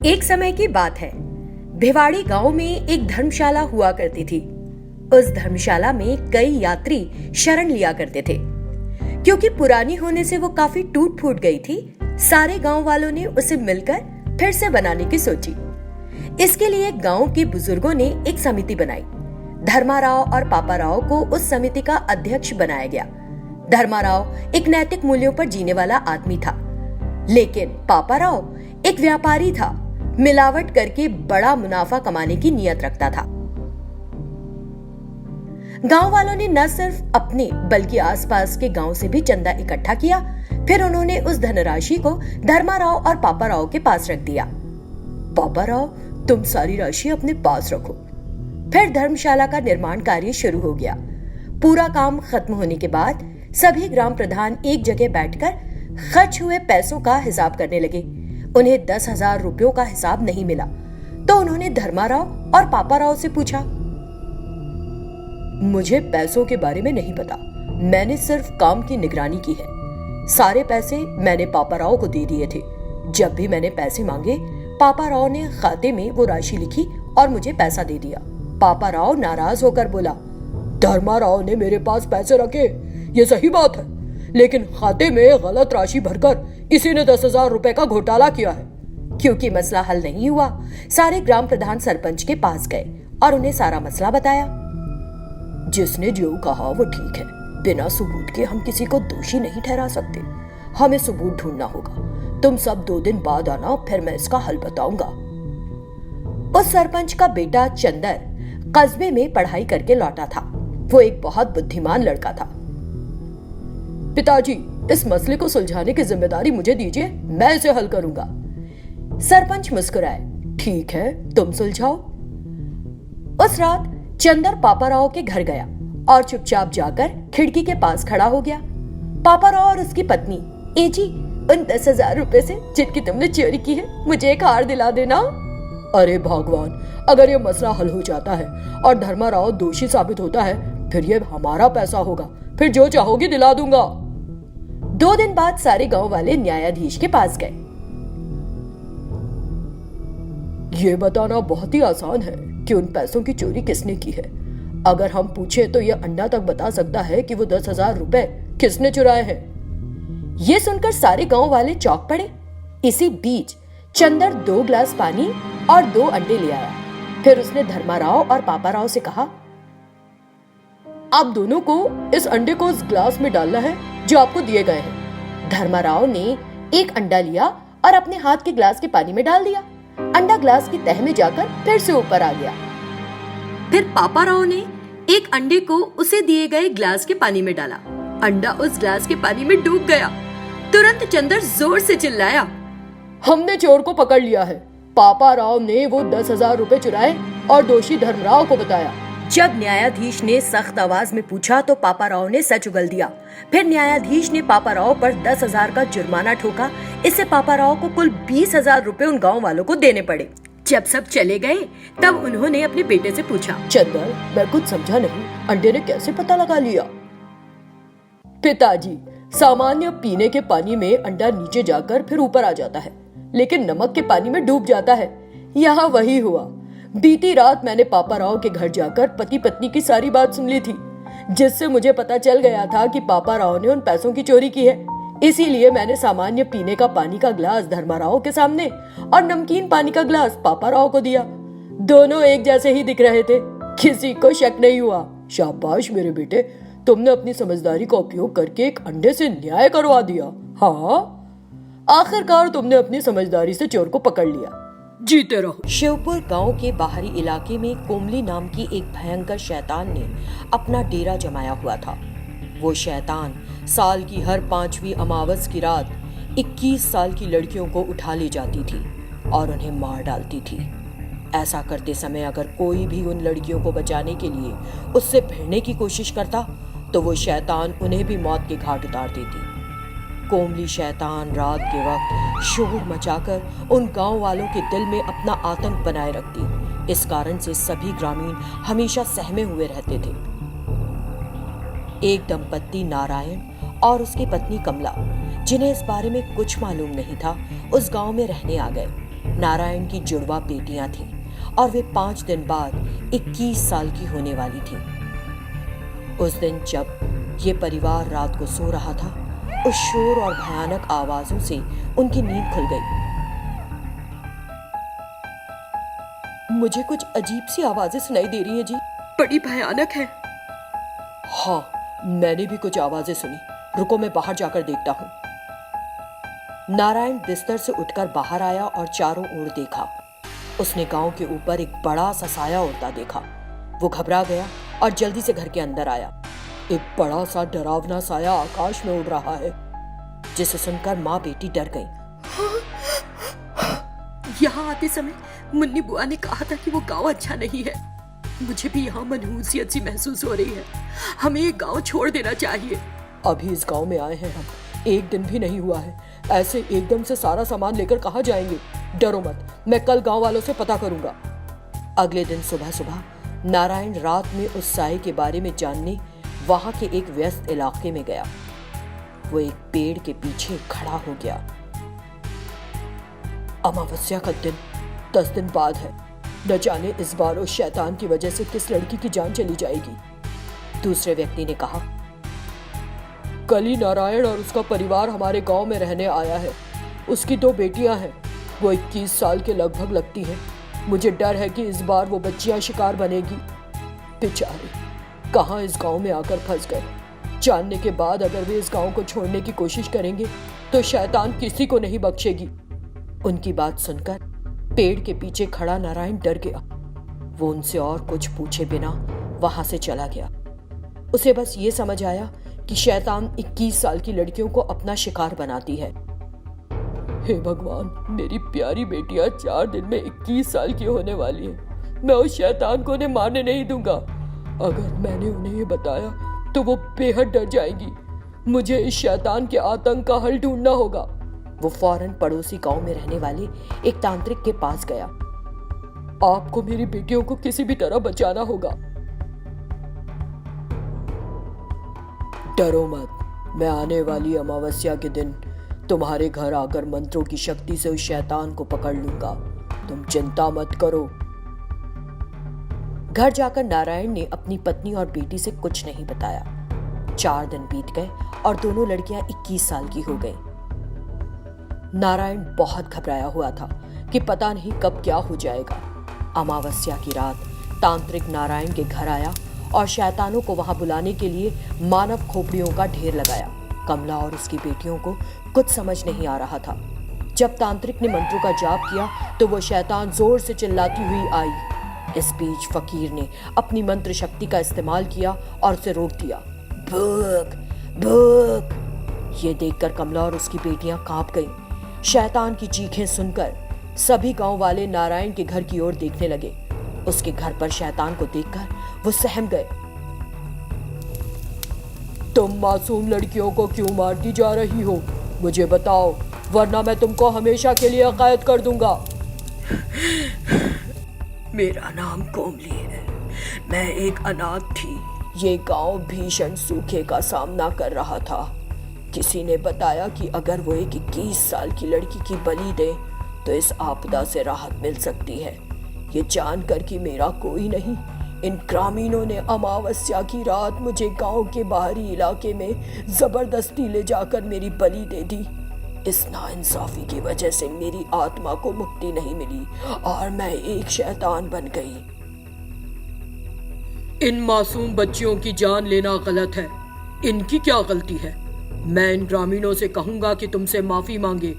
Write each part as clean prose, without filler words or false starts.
एक समय की बात है। भिवाड़ी गांव में एक धर्मशाला हुआ करती थी। उस धर्मशाला में कई यात्री शरण लिया करते थे। क्योंकि पुरानी होने से वो काफी टूट फूट गई थी, सारे गांव वालों ने उसे मिलकर फिर से बनाने की सोची। इसके लिए गांव के बुजुर्गों ने एक समिति बनाई। धर्माराव और पापाराव को उस समिति का अध्यक्ष बनाया गया। धर्माराव एक नैतिक मूल्यों पर जीने वाला आदमी था, लेकिन पापाराव एक व्यापारी था। मिलावट करके बड़ा मुनाफा कमाने की नियत रखता था। गांव वालों ने न सिर्फ अपने बल्कि आसपास के गांव से भी चंदा इकट्ठा किया। फिर उन्होंने उस धनराशि को धर्माराव और पापाराव के पास रख दिया। पापाराव, तुम सारी राशि अपने पास रखो। फिर धर्मशाला का निर्माण कार्य शुरू हो गया। पूरा काम खत्म होने के बाद सभी ग्राम प्रधान एक जगह बैठकर खर्च हुए पैसों का हिसाब करने लगे। उन्हें 10,000 रुपयों का हिसाब नहीं मिला, तो उन्होंने धर्माराव और पापाराव से पूछा, मुझे पैसों के बारे में नहीं पता, मैंने सिर्फ काम की निगरानी की है। सारे पैसे मैंने पापाराव को दे दिए थे। जब भी मैंने पैसे मांगे, पापाराव ने खाते में वो राशि लिखी और मुझे पैसा दे दिया। पापाराव नाराज होकर बोला, धर्माराव ने मेरे पास पैसे रखे, ये सही बात है, लेकिन खाते में गलत राशि भरकर इसी ने 10,000 रुपए का घोटाला किया है। क्योंकि मसला हल नहीं हुआ, सारे ग्राम प्रधान सरपंच के पास गए और उन्हें सारा मसला बताया। जिसने जो कहा वो ठीक है, बिना सबूत के हम किसी को दोषी नहीं ठहरा सकते। हमें सबूत ढूंढना होगा। तुम सब 2 दिन बाद आना, फिर मैं इसका हल बताऊंगा। उस सरपंच का बेटा चंदर कस्बे में पढ़ाई करके लौटा था। वो एक बहुत बुद्धिमान लड़का था। पिताजी, इस मसले को सुलझाने की जिम्मेदारी मुझे दीजिए, मैं इसे हल करूंगा। सरपंच मुस्कुराए, ठीक है, तुम सुलझाओ। उस रात चंदर पापाराव के घर गया और चुपचाप जाकर खिड़की के पास खड़ा हो गया। पापाराव और उसकी पत्नी, ए जी, उन 10,000 रुपए से जिनकी तुमने चोरी की है, मुझे एक हार दिला देना। अरे भगवान, अगर ये मसला हल हो जाता है और धर्माराव दोषी साबित होता है, फिर ये हमारा पैसा होगा, फिर जो चाहोगी दिला दूंगा। 2 दिन बाद सारे गांव वाले न्यायाधीश के पास गए। ये बताना बहुत ही आसान है कि उन पैसों की चोरी किसने की है। अगर हम पूछे तो ये अंडा तक बता सकता है कि वो 10,000 रुपए किसने चुराए हैं। ये सुनकर सारे गांव वाले चौंक पड़े। इसी बीच चंदर 2 गिलास पानी और 2 अंडे ले आया। फिर उसने धर्माराव और पापाराव से कहा, आप दोनों को इस अंडे को उस ग्लास में डालना है जो आपको दिए गए हैं। धर्माराव ने एक अंडा लिया और अपने हाथ के ग्लास के पानी में डाल दिया। अंडा ग्लास की तह में जाकर फिर से ऊपर आ गया। फिर पापाराव ने एक अंडे को उसे दिए गए ग्लास के पानी में डाला। अंडा उस ग्लास के पानी में डूब गया। तुरंत चंदर जोर से चिल्लाया, हमने चोर को पकड़ लिया है। पापाराव ने वो 10,000 रुपए चुराए और दोषी धर्मराव को बताया। जब न्यायाधीश ने सख्त आवाज में पूछा तो पापाराव ने सच उगल दिया। फिर न्यायाधीश ने पापाराव पर 10,000 का जुर्माना ठोका। इससे पापाराव को कुल 20,000 रुपए उन गांव वालों को देने पड़े। जब सब चले गए तब उन्होंने अपने बेटे से पूछा, चंदर, मैं कुछ समझा नहीं, अंडे ने कैसे पता लगा लिया? पिताजी, सामान्य पीने के पानी में अंडा नीचे जाकर फिर ऊपर आ जाता है, लेकिन नमक के पानी में डूब जाता है। यहाँ वही हुआ। बीती रात मैंने पापाराव के घर जाकर पति पत्नी की सारी बात सुन ली थी, जिससे मुझे पता चल गया था कि पापाराव ने उन पैसों की चोरी की है। इसीलिए मैंने सामान्य पीने का पानी का ग्लास धर्माराव के सामने और नमकीन पानी का ग्लास पापाराव को दिया। दोनों एक जैसे ही दिख रहे थे, किसी को शक नहीं हुआ। शाबाश मेरे बेटे, तुमने अपनी समझदारी का उपयोग करके एक अंडे से न्याय करवा दिया। हाँ, आखिरकार तुमने अपनी समझदारी से चोर को पकड़ लिया। जीते रहो। शिवपुर गांव के बाहरी इलाके में कोमली नाम की एक भयंकर शैतान ने अपना डेरा जमाया हुआ था। वो शैतान साल की हर 5वीं अमावस की रात 21 साल की लड़कियों को उठा ले जाती थी और उन्हें मार डालती थी। ऐसा करते समय अगर कोई भी उन लड़कियों को बचाने के लिए उससे भिड़ने की कोशिश करता तो वो शैतान उन्हें भी मौत के घाट उतार देती। कोमली शैतान रात के वक्त शोर मचाकर उन गांव वालों के दिल में अपना आतंक बनाए रखती। इस कारण से सभी ग्रामीण हमेशा सहमे हुए रहते थे। एक दंपत्ति नारायण और उसकी पत्नी कमला, जिन्हें इस बारे में कुछ मालूम नहीं था, उस गांव में रहने आ गए। नारायण की जुड़वा बेटियां थीं और वे 5 दिन बाद 21 साल की होने वाली थीं। उस दिन जब ये परिवार रात को सो रहा था, उस शोर और भयानक आवाजों से उनकी नींद खुल गई। मुझे कुछ अजीब सी आवाजें सुनाई दे रही हैं जी, बड़ी भयानक है। हाँ, मैंने भी कुछ आवाजें सुनी। रुको, मैं बाहर जाकर देखता हूँ। नारायण बिस्तर से उठकर बाहर आया और चारों ओर देखा। उसने गांव के ऊपर एक बड़ा सा साया उड़ता देखा। वो घबरा गया और जल्दी से घर के अंदर आया। एक बड़ा सा डरावना साया आकाश में उड़ रहा है, जिसे सुनकर माँ बेटी डर गई। यहाँ आते समय मुन्नी बुआ ने कहा था कि वो गांव अच्छा नहीं है। मुझे भी यहाँ मनहूसियत सी महसूस हो रही है। हमें ये गांव छोड़ देना चाहिए। अभी इस गांव में आए हैं हम, 1 दिन भी नहीं हुआ है। ऐसे एकदम से सारा सामान लेकर कहाँ जाएंगे? डरो मत, मैं कल गांव वालों से पता करूंगा। अगले दिन सुबह सुबह नारायण रात में उस साये के बारे में जानने वहां के एक व्यस्त इलाके में गया। वो एक पेड़ के पीछे खड़ा हो गया। अमावस्या का दिन 10 दिन बाद है। न जाने इस बार उस शैतान की वजह से किस लड़की की जान चली जाएगी। दूसरे व्यक्ति ने कहा, कल ही नारायण और उसका परिवार हमारे गांव में रहने आया है। उसकी 2 बेटियां हैं। वो 21 साल के लगभग लगती हैं। मुझे डर है कि इस बार वो बच्चियां शिकार बनेगी। बेचारे कहाँ इस गांव में आकर फंस गए। जानने के बाद अगर वे इस गांव को छोड़ने की कोशिश करेंगे तो शैतान किसी को नहीं बख्शेगी। उनकी बात सुनकर पेड़ के पीछे खड़ा नारायण डर गया। वो उनसे और कुछ पूछे बिना वहां से चला गया। उसे बस ये समझ आया कि शैतान 21 साल की लड़कियों को अपना शिकार बनाती है। हे भगवान, मेरी प्यारी बेटियां 4 दिन में 21 साल की होने वाली है। मैं उस शैतान को उन्हें मारने नहीं दूंगा। अगर मैंने उन्हें ये बताया तो वो बेहद डर जाएंगी। मुझे इस शैतान के आतंक का हल ढूंढना होगा। वो फौरन पड़ोसी गांव में रहने वाले एक तांत्रिक के पास गया। आपको मेरी बेटियों को किसी भी तरह बचाना होगा। डरो मत, मैं आने वाली अमावस्या के दिन तुम्हारे घर आकर मंत्रों की शक्ति से उस शैतान को पकड़ लूंगा। तुम चिंता मत करो। घर जाकर नारायण ने अपनी पत्नी और बेटी से कुछ नहीं बताया। 4 दिन बीत गए और दोनों लड़कियां 21 साल की हो गईं। नारायण बहुत घबराया हुआ था कि पता नहीं कब क्या हो जाएगा। अमावस्या की रात तांत्रिक नारायण के घर आया और शैतानों को वहां बुलाने के लिए मानव खोपड़ियों का ढेर लगाया। कमला और उसकी बेटियों को कुछ समझ नहीं आ रहा था। जब तांत्रिक ने मंत्रों का जाप किया तो वो शैतान जोर से चिल्लाती हुई आई। इस बीच फकीर ने अपनी मंत्र शक्ति का इस्तेमाल किया और उसे रोक दिया। भूख भूख। ये देखकर कमला और उसकी बेटियां कांप गईं। शैतान की चीखें सुनकर सभी गांव वाले नारायण के घर की ओर देखने लगे। उसके घर पर शैतान को देखकर वो सहम गए। तुम मासूम लड़कियों को क्यों मारती जा रही हो? मुझे बताओ, वरना मैं तुमको हमेशा के लिए कैद कर दूंगा। मेरा नाम कोमली है। मैं एक अनाथ थी। ये गांव भीषण सूखे का सामना कर रहा था। किसी ने बताया कि अगर वो एक 21 साल की लड़की की बलि दे तो इस आपदा से राहत मिल सकती है। ये जानकर कि मेरा कोई नहीं, इन ग्रामीणों ने अमावस्या की रात मुझे गांव के बाहरी इलाके में जबरदस्ती ले जाकर मेरी बलि दे दी। इस नाइंसाफी की वजह से मेरी आत्मा को मुक्ति नहीं मिली और मैं एक शैतान बन गई। इन मासूम बच्चियों की जान लेना गलत है। इनकी क्या गलती है? मैं इन ग्रामीणों से कहूंगा कि तुमसे माफी मांगे।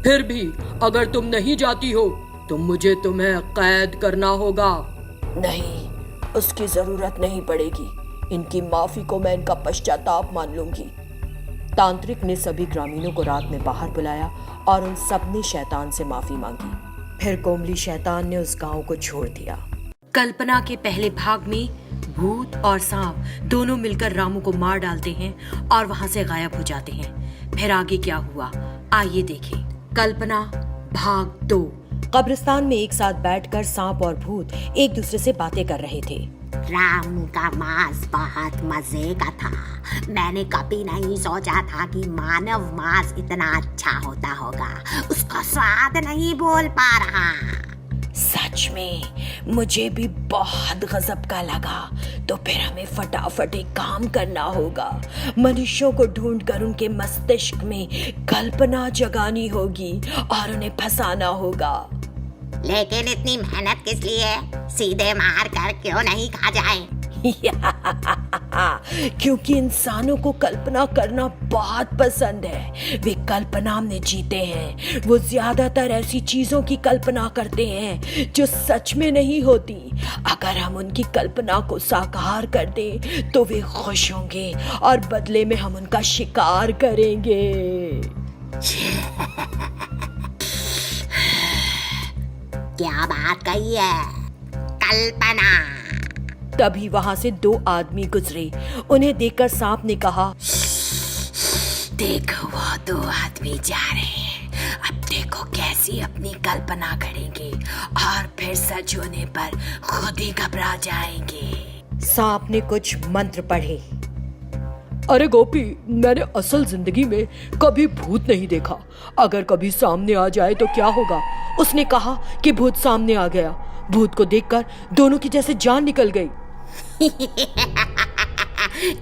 फिर भी अगर तुम नहीं जाती हो तो मुझे तुम्हें कैद करना होगा। नहीं, उसकी जरूरत नहीं पड़ेगी। इनकी माफी को मैं इनका पश्चाताप मान लूंगी। तांत्रिक ने सभी ग्रामीणों को रात में बाहर बुलाया और उन सब ने शैतान से माफी मांगी। फिर कोमली शैतान ने उस गांव को छोड़ दिया। कल्पना के पहले भाग में भूत और सांप दोनों मिलकर रामू को मार डालते हैं और वहां से गायब हो जाते हैं। फिर आगे क्या हुआ, आइए देखें। कल्पना भाग 2। कब्रिस्तान में एक साथ बैठकर सांप और भूत एक दूसरे से बातें कर रहे थे। रामू का मांस बहुत मजे का था। मैंने कभी नहीं सोचा था कि मानव मांस इतना अच्छा होता होगा। उस उसका स्वाद नहीं बोल पा रहा। सच में मुझे भी बहुत गजब का लगा। तो फिर हमें फटाफट एक काम करना होगा। मनुष्यों को ढूंढकर उनके मस्तिष्क में कल्पना जगानी होगी और उन्हें फंसाना होगा। लेकिन इतनी मेहनत किस लिए? सीधे मार कर क्यों नहीं खा जाए? क्योंकि इंसानों को कल्पना करना बहुत पसंद है। वे कल्पना में जीते हैं। वो ज्यादातर ऐसी चीजों की कल्पना करते हैं जो सच में नहीं होती। अगर हम उनकी कल्पना को साकार कर दें तो वे खुश होंगे और बदले में हम उनका शिकार करेंगे। क्या बात कही है? कल्पना। तभी वहां से दो आदमी गुजरे। उन्हें देखकर सांप ने कहा, देखो वो दो आदमी जा रहे हैं। अब देखो कैसी अपनी कल्पना करेंगे और फिर सच होने पर खुद ही घबरा जाएंगे। सांप ने कुछ मंत्र पढ़े। अरे गोपी, मैंने असल जिंदगी में कभी भूत नहीं देखा। अगर कभी सामने आ जाए तो क्या होगा? उसने कहा कि भूत सामने आ गया। भूत को देखकर दोनों की जैसे जान निकल गई।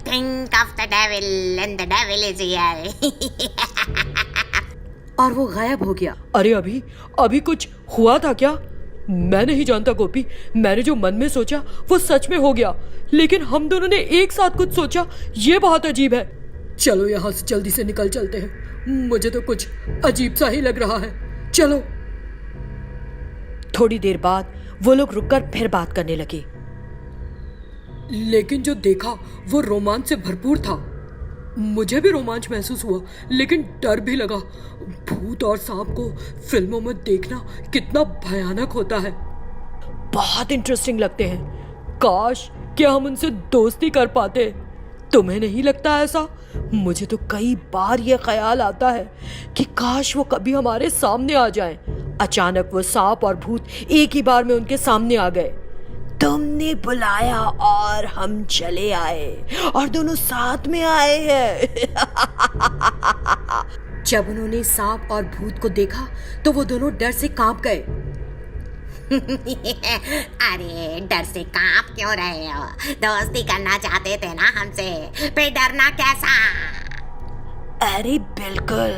Think of the devil and the devil is here. और वो गायब हो गया। अरे अभी कुछ हुआ था क्या? मैं नहीं जानता गोपी। मैंने जो मन में सोचा वो सच में हो गया। लेकिन हम दोनों ने एक साथ कुछ सोचा, ये बहुत अजीब है। चलो यहाँ से जल्दी से निकल चलते हैं। मुझे तो कुछ अजीब सा ही लग रहा है। चलो। थोड़ी देर बाद वो लोग रुककर फिर बात करने लगे। लेकिन जो देखा वो रोमांच से भरपूर था। मुझे भी रोमांच महसूस हुआ, लेकिन डर भी लगा। भूत और सांप को फिल्मों में देखना कितना भयानक होता है। बहुत इंटरेस्टिंग लगते हैं। काश क्या हम उनसे दोस्ती कर पाते। तुम्हें नहीं लगता ऐसा? मुझे तो कई बार ये ख्याल आता है कि काश वो कभी हमारे सामने आ जाएं। अचानक वो सांप और भूत एक ही बार में उनके सामने आ गए। तुमने बुलाया और हम चले आए, और दोनों साथ में आए हैं। जब उन्होंने सांप और भूत को देखा तो वो दोनों डर से कांप गए। अरे डर से कांप क्यों रहे हो? दोस्ती करना चाहते थे ना हमसे, फिर डरना कैसा? अरे बिल्कुल,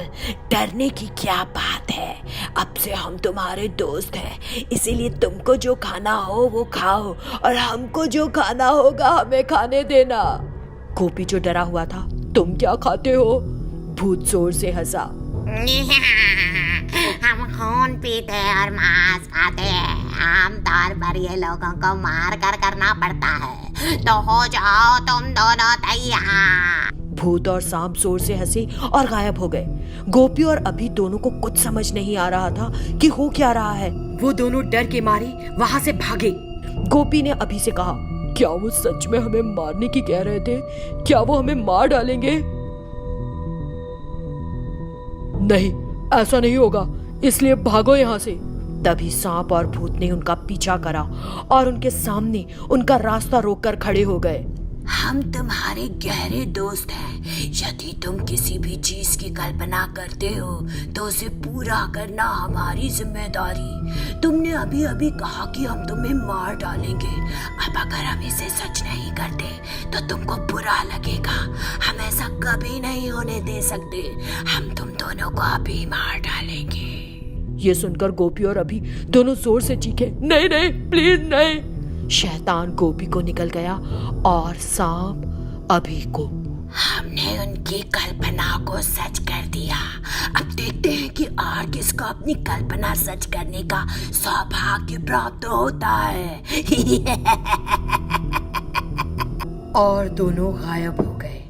डरने की क्या बात है। अब से हम तुम्हारे दोस्त हैं, इसीलिए तुमको जो खाना हो वो खाओ और हमको जो खाना होगा हमें खाने देना। गोपी जो डरा हुआ था, तुम क्या खाते हो? भूत जोर से हंसा। हम खून पीते और मांस खाते हैं। आमतौर पर ये लोगों को मार कर करना पड़ता है। तो हो जाओ तुम दोनों तैयार। भूत और सांप जोर से हंसे और गायब हो गए। गोपी और अभी दोनों को कुछ समझ नहीं आ रहा था कि हो क्या रहा है। वो दोनों डर के मारे वहां से भागे। गोपी ने अभी से कहा, क्या वो सच में हमें मारने की कह रहे थे? क्या वो हमें मार डालेंगे? नहीं, ऐसा नहीं होगा, इसलिए भागो यहाँ से। तभी सांप और भूत ने उनका पीछा करा और उनके सामने उनका रास्ता रोककर खड़े हो गए। हम तुम्हारे गहरे दोस्त हैं। यदि तुम किसी भी चीज की कल्पना करते हो तो उसे पूरा करना हमारी जिम्मेदारी। तुमने अभी अभी कहा कि हम तुम्हें मार डालेंगे। अब अगर हम इसे सच नहीं करते तो तुमको बुरा लगेगा। हम ऐसा कभी नहीं होने दे सकते। हम तुम दोनों को अभी मार डालेंगे। ये सुनकर गोपी और अभी दोनों जोर से चीखे, नहीं नहीं, प्लीज नहीं। शैतान गोपी को निकल गया और सांप अभी को। हमने उनकी कल्पना को सच कर दिया। अब देखते हैं कि और किसको अपनी कल्पना सच करने का सौभाग्य प्राप्त होता है। और दोनों गायब हो गए।